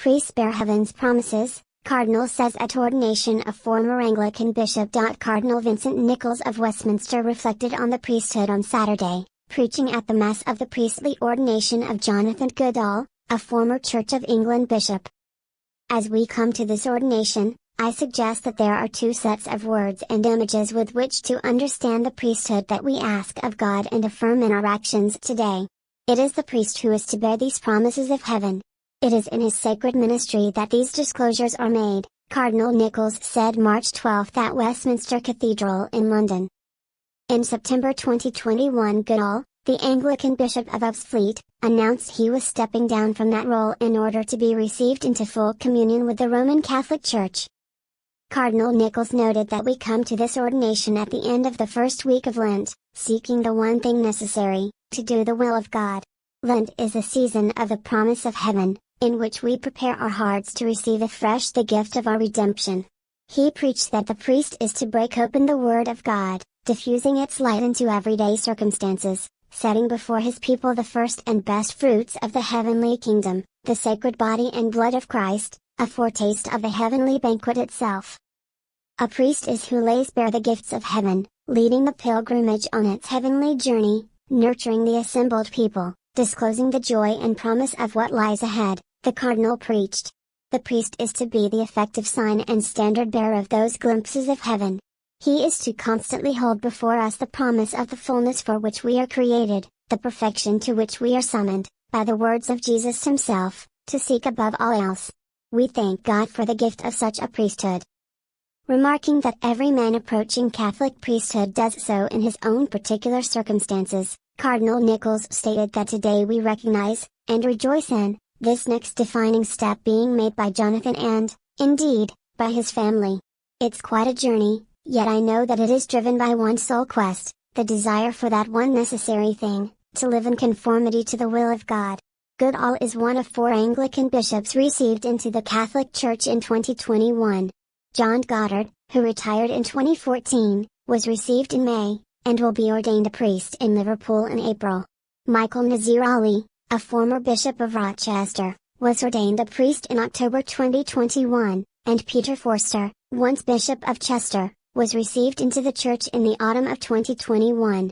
Priests bear heaven's promises, Cardinal says at ordination of former Anglican Bishop. Cardinal Vincent Nichols of Westminster reflected on the priesthood on Saturday, preaching at the Mass of the priestly ordination of Jonathan Goodall, a former Church of England bishop. As we come to this ordination, I suggest that there are two sets of words and images with which to understand the priesthood that we ask of God and affirm in our actions today. It is the priest who is to bear these promises of heaven. It is in his sacred ministry that these disclosures are made, Cardinal Nichols said March 12 at Westminster Cathedral in London. In September 2021, Goodall, the Anglican Bishop of Ebbsfleet, announced he was stepping down from that role in order to be received into full communion with the Roman Catholic Church. Cardinal Nichols noted that we come to this ordination at the end of the first week of Lent, seeking the one thing necessary, to do the will of God. Lent is a season of the promise of heaven, in which we prepare our hearts to receive afresh the gift of our redemption. He preached that the priest is to break open the Word of God, diffusing its light into everyday circumstances, setting before his people the first and best fruits of the heavenly kingdom, the sacred body and blood of Christ, a foretaste of the heavenly banquet itself. A priest is who lays bare the gifts of heaven, leading the pilgrimage on its heavenly journey, nurturing the assembled people, disclosing the joy and promise of what lies ahead, the Cardinal preached. The priest is to be the effective sign and standard bearer of those glimpses of heaven. He is to constantly hold before us the promise of the fullness for which we are created, the perfection to which we are summoned, by the words of Jesus himself, to seek above all else. We thank God for the gift of such a priesthood. Remarking that every man approaching Catholic priesthood does so in his own particular circumstances, Cardinal Nichols stated that today we recognize, and rejoice in, this next defining step being made by Jonathan and, indeed, by his family. It's quite a journey, yet I know that it is driven by one sole quest, the desire for that one necessary thing, to live in conformity to the will of God. Goodall is one of 4 Anglican bishops received into the Catholic Church in 2021. John Goddard, who retired in 2014, was received in May, and will be ordained a priest in Liverpool in April. Michael Nazir Ali, a former Bishop of Rochester, was ordained a priest in October 2021, and Peter Forster, once Bishop of Chester, was received into the Church in the autumn of 2021.